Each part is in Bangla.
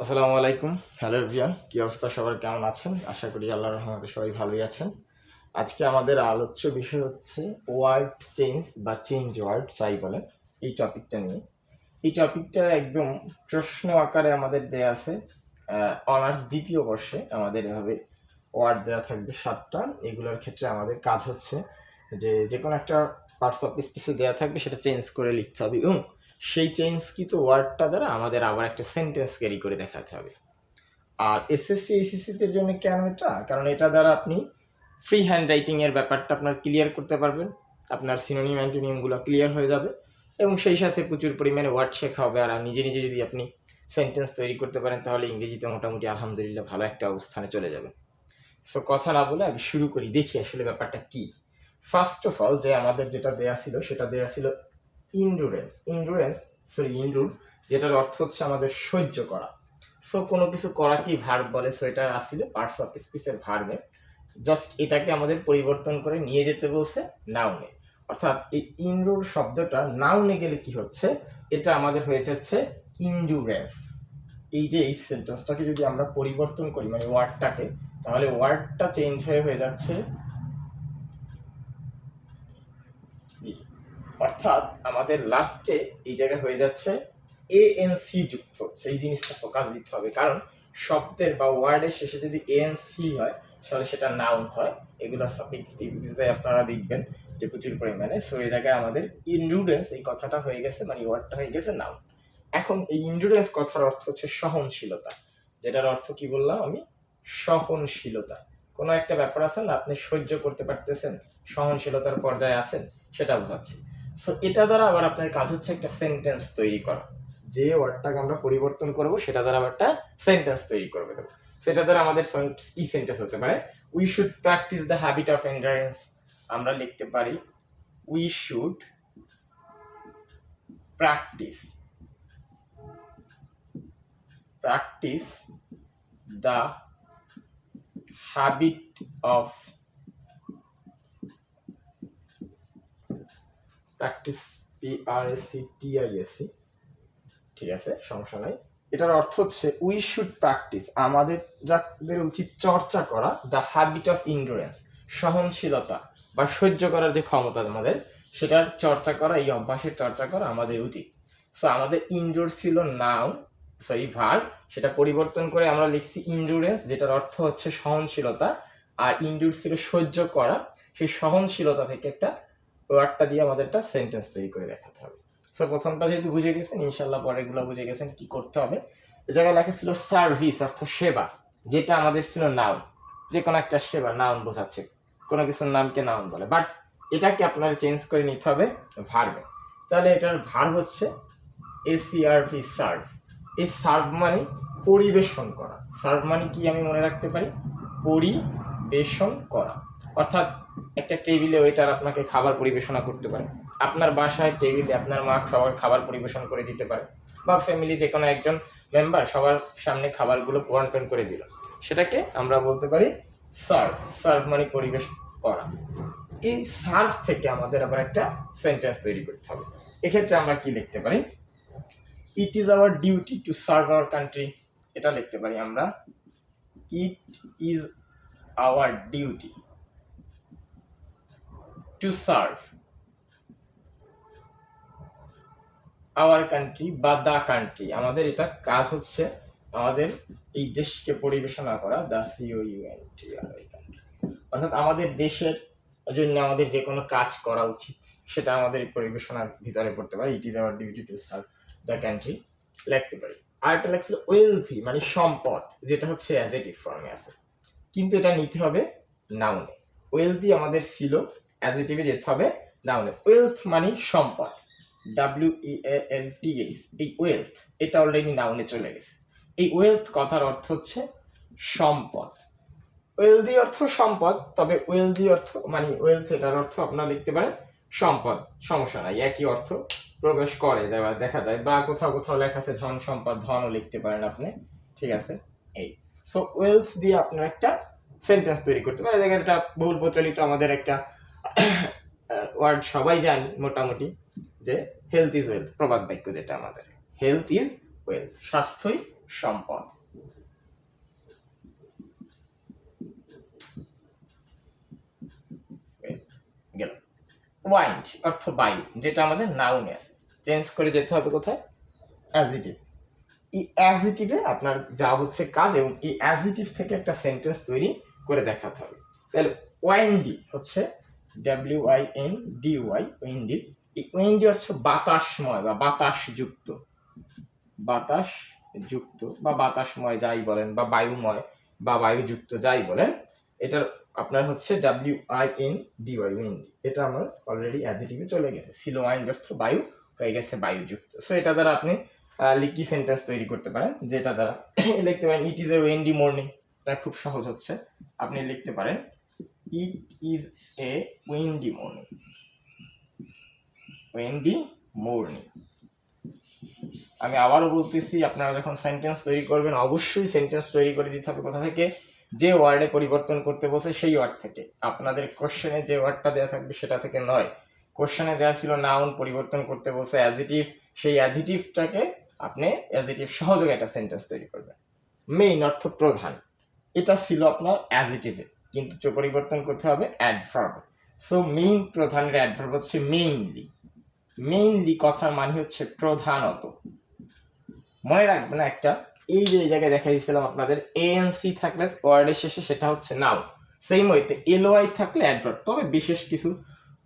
আসসালামু আলাইকুম। হ্যালো এভরিওয়ান, কি অবস্থা সবার, কেমন আছেন? আশা করি আল্লাহর রহমতে সবাই ভালোই আছেন। আজকে আমাদের আলোচ্য বিষয় হচ্ছে ওয়ার্ড চেঞ্জ বা চেঞ্জ ওয়ার্ড যাই বলেন, এই টপিকটা নিয়ে। এই টপিকটা একদম প্রশ্ন আকারে আমাদের দেয়া আছে। অনার্স দ্বিতীয় বর্ষে আমাদের এভাবে ওয়ার্ড দেওয়া থাকবে 7টা। এগুলোর ক্ষেত্রে আমাদের কাজ হচ্ছে যে কোনো একটা পার্টস অফ স্পিচে দেওয়া থাকবে, সেটা চেঞ্জ করে লিখতে হবে এবং সেই চেঞ্জকৃত ওয়ার্ডটা দ্বারা আমাদের আবার একটা সেন্টেন্স ক্যারি করে দেখাতে হবে। আর এসএসসি এইচএসসিদের জন্য কেন এটা? কারণ এটা দ্বারা আপনি ফ্রি হ্যান্ড রাইটিং এর ব্যাপারটা আপনার ক্লিয়ার করতে পারবেন, আপনার সিনোনিম অ্যান্টোনিমগুলো ক্লিয়ার হয়ে যাবে এবং সেই সাথে প্রচুর পরিমাণে ওয়ার্ড শেখা হবে। আর নিজে নিজে যদি আপনি সেন্টেন্স তৈরি করতে পারেন তাহলে ইংরেজিতে মোটামুটি আলহামদুলিল্লাহ ভালো একটা অবস্থানে চলে যাবে। সো কথা না বলে আগে শুরু করি, দেখি আসলে ব্যাপারটা কি। ফার্স্ট অফ অল যে আমাদের যেটা দেয়া ছিল সেটা দেয়া ছিল ইন্ডুর, যেটার অর্থ হচ্ছে আমাদের সহ্য করা। সো কোনো কিছু করা কি ভার্ব বলে, সো এটা আসলে পার্টস অফ স্পিচের ভার্বে। জাস্ট এটাকে আমাদের পরিবর্তন করে নিয়ে যেতে বলছে নাউনে। অর্থাৎ এই ইন্ডুর শব্দটা নাউনে গেলে কি হচ্ছে, এটা আমাদের হয়ে যাচ্ছে ইন্ডুরেন্স। এই যে এই সেন্টেন্সটাকে যদি আমরা পরিবর্তন করি মানে ওয়ার্ডটাকে, তাহলে ওয়ার্ডটা চেঞ্জ হয়ে যাচ্ছে অর্থাৎ আমাদের লাস্টে এই জায়গায় হয়ে যাচ্ছে এএনসি যুক্ত হচ্ছে। এই জিনিসটা ফোকাস দিতে হবে, কারণ শব্দের বা ওয়ার্ডের শেষে যদি এএনসি হয় তাহলে সেটা নাউন হয়। এগুলো সাবজেক্টিভিটিতে আপনারা দেখবেন যে প্রচুর পরিমাণে। সো এই জায়গায় আমাদের ইন্ডুরেন্স এই কথাটা হয়ে গেছে, মানে ওয়ার্ডটা হয়ে গেছে নাউন। এখন এই ইন্ডুরেন্স কথার অর্থ হচ্ছে সহনশীলতা, যেটার অর্থ কি বললাম আমি, সহনশীলতা। কোনো একটা ব্যাপার আছে না, আপনি সহ্য করতে পারতেছেন, সহনশীলতার পর্যায়ে আছেন, সেটা বোঝাচ্ছে। সো এটা দ্বারা আবার আপনার কাজ হচ্ছে একটা সেন্টেন্স তৈরি করা। যে ওয়ার্ডটাকে আমরা পরিবর্তন করব সেটা দ্বারা আবার একটা সেন্টেন্স তৈরি করবে দেবো। সেটা দ্বারা আমাদের কি সেন্টেন্স হতে পারে, we should practice the habit of endurance. আমরা লিখতে পারি we should practice the habit of practice PRACTIS। ঠিক আছে, সমস্যা নাই। এটার অর্থ হচ্ছে উই শুড প্র্যাকটিস, আমাদের উচিত চর্চা করা, দ্য হ্যাবিট অফ ইন্ডুরেন্স, সহনশীলতা বা সহ্য করার যে ক্ষমতা আমাদের, সেটার চর্চা করা, এই অভ্যাসের চর্চা করা আমাদের উচিত। সো আমাদের ইন্ডোর ছিল নাউন, ভার্ব, সেটা পরিবর্তন করে আমরা লিখছি ইন্ডুরেন্স, যেটার অর্থ হচ্ছে সহনশীলতা। আর ইন্ডুর ছিল সহ্য করা, সেই সহনশীলতা থেকে একটা ওয়ার্ডটা দিয়ে আমাদের একটা সেন্টেন্স তৈরি করে দেখাতে হবে। সো প্রথমটা যেহেতু বুঝে গেছেন, ইনশাল্লাহ পরেরগুলো বুঝে গেছেন কি করতে হবে। এ জায়গায় লেখা ছিল সার্ভিস, অর্থ সেবা, যেটা আমাদের ছিল নাউন। যে কোনো একটা সেবা নাউন বোঝাচ্ছে, কোনো কিছুর নামকে নাউন বলে, বাট এটাকে আপনার চেঞ্জ করে নিতে হবে ভার্বে। তাহলে এটার ভার্ব হচ্ছে এসিআরভি, সার্ভ। এই সার্ভ মানে পরিবেশন করা। সার্ভ মানে কি আমি মনে রাখতে পারি, পরিবেশন করা। অর্থাৎ একটা টেবিলে ওয়েটার আপনাকে খাবার পরিবেশনা করতে পারে, আপনার বাসায় টেবিলে আপনার মা সবার খাবার পরিবেশন করে দিতে পারে, বা ফ্যামিলি যে কোনো একজন মেম্বার সবার সামনে খাবারগুলো বন্টন করে দিল, সেটাকে আমরা বলতে পারি সার্ভ। সার্ভ মানে পরিবেশ করা। এই সার্ভ থেকে আমাদের আবার একটা সেন্টেন্স তৈরি করতে হবে। এক্ষেত্রে আমরা কি লিখতে পারি, it is our duty to serve our country. এটা লিখতে পারি আমরা, it is our duty to serve our country বা দা কান্ট্রি। আমাদের এটা কাজ হচ্ছে আমাদের এই দেশকে পরিবেশনা করা, দা COUNTRY, অর্থাৎ আমাদের দেশের জন্য আমাদের যে কোনো কাজ করা উচিত, সেটা আমাদের পরিবেশনার ভিতরে পড়তে পারে। It is our duty to serve the country লিখতে পারি। আর একটা লেখছিল ওয়েলথি, মানে সম্পদ, যেটা হচ্ছে অ্যাজেটিভ ফর্মে আছে, কিন্তু এটা নিতে হবে নাউনে। ওয়েলথি আমাদের ছিল অ্যাজেটিভে, যেতে হবে নাউনে। ওয়েলথ মানে সম্পদ, WEALTH। এই ওয়েলথ এটা অলরেডি নাউনে চলে গেছে। এই ওয়েলথ কথার অর্থ হচ্ছে সম্পদ। ওয়েলদি অর্থ সম্পদ, তবে ওয়েলদি অর্থ মানে ওয়েলথ, এটার অর্থ আপনারা লিখতে পারেন সম্পদ, সমস্যা নাই, একই অর্থ প্রবেশ করে দেখা যায়, বা কোথাও কোথাও লেখা আছে ধন সম্পদ, ধনও লিখতে পারেন আপনি, ঠিক আছে। এই সো ওয়েলথ দিয়ে আপনার একটা সেন্টেন্স তৈরি করতে পারেন। দেখেন এটা বহুল প্রচলিত আমাদের একটা ওয়ার্ড, সবাই জানি মোটামুটি, যে হেলথ ইজ ওয়েলথ, প্রবাদ বাক্য যেটা আমাদের, হেলথ ইজ ওয়েলথ, স্বাস্থ্যই সম্পদ। গেল। ওয়াইন্ড অর্থ বায়ু, যেটা আমাদের নাউনে আছে, চেঞ্জ করে যেতে হবে কোথায়, অ্যাজিটিভ। এই অ্যাজিটিভে আপনার যা হচ্ছে কাজ, এবং এই অ্যাজিটিভ থেকে একটা সেন্টেন্স তৈরি করে দেখাতে হবে। তাহলে ওয়াইন্ডি হচ্ছে WINDY, উইন্ডি। এই উইন্ডি হচ্ছে বাতাসময় বা বাতাসযুক্ত, বাতাসযুক্ত বা বাতাসময় যাই বলেন, বা বায়ুময় বা বায়ুযুক্ত যাই বলেন, এটার আপনার হচ্ছে WINDY, উইন্ডি। এটা আমার অলরেডি অ্যাডজেক্টিভে চলে গেছে। ছিল ওয়াইন্ড অর্থ বায়ু, হয়ে গেছে বায়ুযুক্ত। সো এটা দ্বারা আপনি লিকি সেন্টেন্স তৈরি করতে পারেন, যেটা দ্বারা লিখতে পারেন it is a Windy morning. এটা খুব সহজ হচ্ছে, আপনি লিখতে পারেন it is a Windy morning, Windy morning. আমি আবারও বলতেছি, আপনারা যখন সেন্টেন্স তৈরি করবেন অবশ্যই সেন্টেন্স তৈরি করে দিতে হবে কোথা থেকে, যে ওয়ার্ডে পরিবর্তন করতে বসে সেই ওয়ার্ড থেকে। আপনাদের কোশ্চেনে যে ওয়ার্ডটা দেওয়া থাকবে সেটা থেকে নয়। কোশ্চেনে দেওয়া ছিল নাউন, পরিবর্তন করতে বসে অ্যাজিটিভ, সেই অ্যাজিটিভটাকে আপনি অ্যাজিটিভ সহযোগে একটা সেন্টেন্স তৈরি করবেন। মেইন অর্থ প্রধান, এটা ছিল আপনার অ্যাজিটিভে, কিন্তু পরিবর্তন করতে হবে অ্যাডভার্ব। সো মেইন প্রধানের অ্যাডভার্ব হচ্ছে মেইনলি। মেইনলি কথার মানে হচ্ছে প্রধানত। মনে রাখবেন একটা, এই যে জায়গায় দেখা দিয়েছিলাম আপনাদের এএনসি থাকলে ওয়ার্ডের শেষে সেটা হচ্ছে নাউন, সেম ওয়েতে এলওয়াই থাকলে অ্যাডভার্ব। তবে বিশেষ কিছু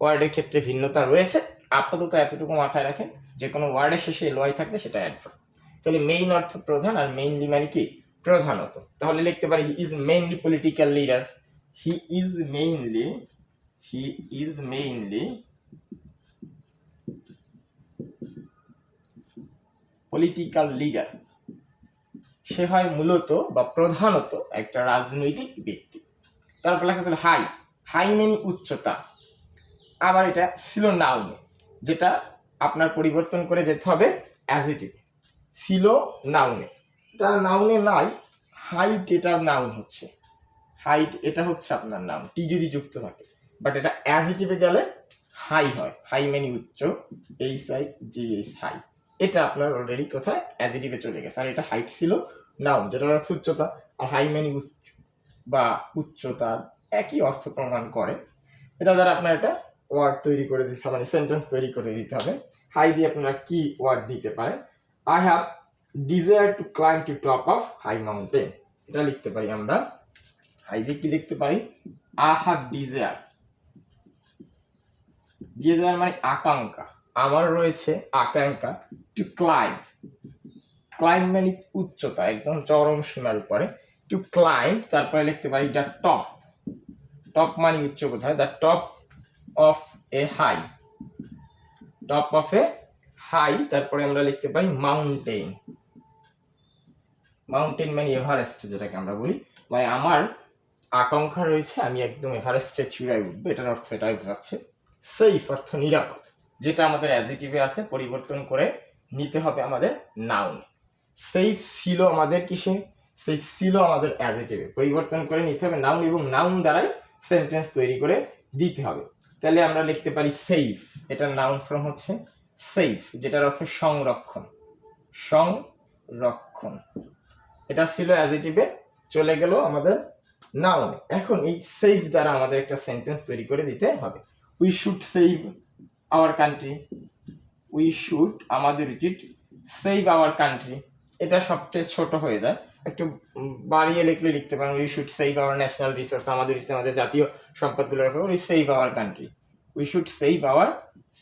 ওয়ার্ডের ক্ষেত্রে ভিন্নতা রয়েছে, আপাতত এতটুকু মাথায় রাখেন, যে কোনো ওয়ার্ডের শেষে এলওয়াই থাকলে সেটা অ্যাডভার্ব। তাহলে মেইন অর্থ প্রধান, আর মেইনলি মানে কি, প্রধানত। তাহলে লিখতে পারি he is mainly political leader, he is mainly political leader. সে হয় মূলত বা প্রধানত একটা রাজনৈতিক ব্যক্তি। তারপর লেখা ছিল হাই, হাই মানে উচ্চতা। আবার এটা ছিল নাউনে, যেটা আপনার পরিবর্তন করে যেতে হবে অ্যাজিটিভ। ছিল নাউনে, এটা নাউনে নাই, হাইট এটা নাউন হচ্ছে, হাইট এটা হচ্ছে আপনার নাউন, টি যদি যুক্ত থাকে, বাট এটা অ্যাজিটিভে গেলে হাই হয়, হাই মানে উচ্চ, HIGH হাই। এটা আপনার অলরেডি কোথায় অ্যাজিটিভে চলে গেছে। আর এটা হাইট ছিল নাউন, যেটার অর্থ উচ্চতা, আর হাই মানে উচ্চ বা উচ্চতা, একই অর্থ প্রমাণ করে। এটা দ্বারা আপনার একটা ওয়ার্ড তৈরি করে দিতে হবে, মানে সেন্টেন্স তৈরি করে দিতে হবে। হাই দিয়ে আপনারা কি ওয়ার্ড দিতে পারেন, I have desire to climb to top of high mountain. এটা লিখতে পারি আমরা, হাই দিয়ে কি লিখতে পারি, আই হ্যাভ ডিজায়ার, ডিজায়ার মানে আকাঙ্ক্ষা, আমার রয়েছে আকাঙ্ক্ষা, টু ক্লাইম্ব, ক্লাইম্ব মানে উচ্চতা, একদম চরম সীমার উপরে, টু ক্লাইম্ব। তারপরে লিখতে পারি দ্য টপ, টপ মানে উচ্চ বোঝায়, the top of a high, top of a high. তারপরে আমরা লিখতে পারি মাউন্টেন, মাউন্টেন মানে এভারেস্ট, যেটাকে আমরা বলি, মানে আমার আকাঙ্ক্ষা রয়েছে আমি একদম এভারেস্টের চূড়ায় উঠবো, এটার অর্থ এটাই বোঝাচ্ছে। সেফ অর্থ নিরাপদ, যেটা আমাদের অ্যাডজেক্টিভে আছে, পরিবর্তন করে নিতে হবে আমাদের নাউনে। সেফ ছিল আমাদের কিসে, সেফ ছিল আমাদের অ্যাডজেক্টিভে, পরিবর্তন করে নিতে হবে নাউন, এবং নাউন দ্বারাই সেন্টেন্স তৈরি করে দিতে হবে। তাহলে আমরা লিখতে পারি সেফ, এটার নাউন ফর্ম হচ্ছে সেফ, যেটার অর্থ সংরক্ষণ, সংরক্ষণ। এটা ছিল অ্যাডজেক্টিভে, চলে গেল আমাদের নাউনে। এখন এই সেভ দ্বারা আমাদের একটা সেন্টেন্স তৈরি করে দিতে হবে। We should save our country, we should আমাদের উচিত, সেভ আওয়ার কান্ট্রি, এটা সবচেয়ে ছোট হয়ে যায়, একটু বাড়িয়ে লিখলে লিখতে পারেন we should save our national resource, আমাদের উচিত আমাদের জাতীয় সম্পদগুলো রাখবো, we save our country, we should save our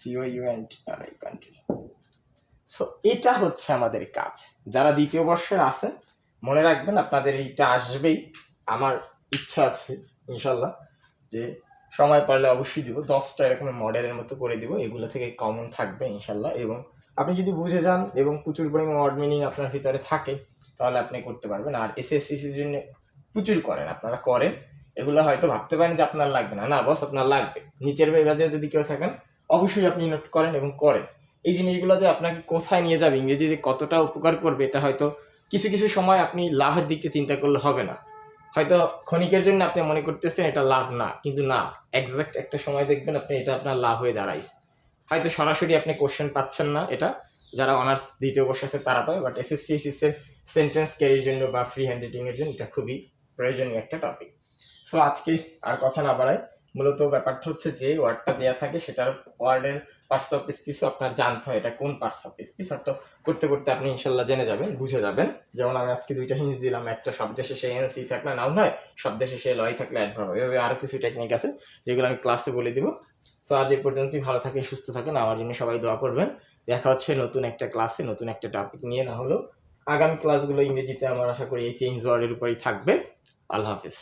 COUNTRI country. So এটা হচ্ছে আমাদের কাজ। যারা দ্বিতীয় বর্ষের আছেন মনে রাখবেন আপনাদের এইটা আসবেই, আমার ইচ্ছা আছে ইনশাল্লাহ যে সময় পারলে অবশ্যই দিব, 10টা এরকম মডেলের মতো করে দিব, এগুলো থেকে কমন থাকবে ইনশাল্লাহ। এবং আপনি যদি বুঝে যান এবং প্রচুর পরিমাণ ওয়ার্ড মিনিং আপনার ভিতরে থাকে তাহলে আপনি করতে পারবেন। আর SSCর জন্য প্রচুর করেন, আপনারা করেন, এগুলো হয়তো ভাবতে পারেন যে আপনার লাগবে না, না বস আপনার লাগবে। নিচের বিভাগে যদি কেউ থাকেন অবশ্যই আপনি নোট করেন এবং করেন। এই জিনিসগুলো যে আপনাকে কোথায় নিয়ে যাবে, ইংরেজি যে কতটা উপকার করবে, এটা হয়তো কিছু কিছু সময় আপনি লাভের দিক থেকে চিন্তা করলে হবে না, হয়তো ক্ষণিকের জন্য আপনি মনে করতেছেন এটা লাভ না, কিন্তু না, এক্সাক্ট একটা সময় দেখবেন আপনি এটা আপনার লাভ হয়ে দাঁড়াইছে। হয়তো সরাসরি আপনি কোশ্চেন পাচ্ছেন না, এটা যারা অনার্স দ্বিতীয় বর্ষ আছে তারা পায়, বাট SSC SSC এর সেন্টেন্স ক্যারির জন্য বা ফ্রি হ্যান্ড রাইটিং এর জন্য এটা খুবই প্রয়োজনীয় একটা টপিক। সো আজকে আর কথা না বাড়াই, মূলত ব্যাপারটা হচ্ছে যে ওয়ার্ডটা দেওয়া থাকে সেটার ওয়ার্ডের পার্টস অফ স্পিচও আপনার জানতে হয় এটা কোন পার্টস অফ স্পিচ, আর তো করতে করতে আপনি ইনশাল্লাহ জেনে যাবেন, বুঝে যাবেন। যেমন আমি আজকে দুইটা হিন্স দিলাম, একটা শব্দের শেষে এনসি থাকলে নাউন হয়, শব্দের শেষে লয় থাকলে অ্যাডভার্ব হয়। এভাবে আরো কিছু টেকনিক আছে যেগুলো আমি ক্লাসে বলে দিব। সো আজ এই পর্যন্তই, ভালো থাকেন, সুস্থ থাকেন, আমার জন্য সবাই দোয়া করবেন। দেখা হচ্ছে নতুন একটা ক্লাসে নতুন একটা টপিক নিয়ে, না হলেও আগামী ক্লাসগুলো ইংরেজিতে আমার আশা করি এই চেঞ্জ ওয়ার্ডের উপরেই থাকবে। আল্লাহ হাফিজ।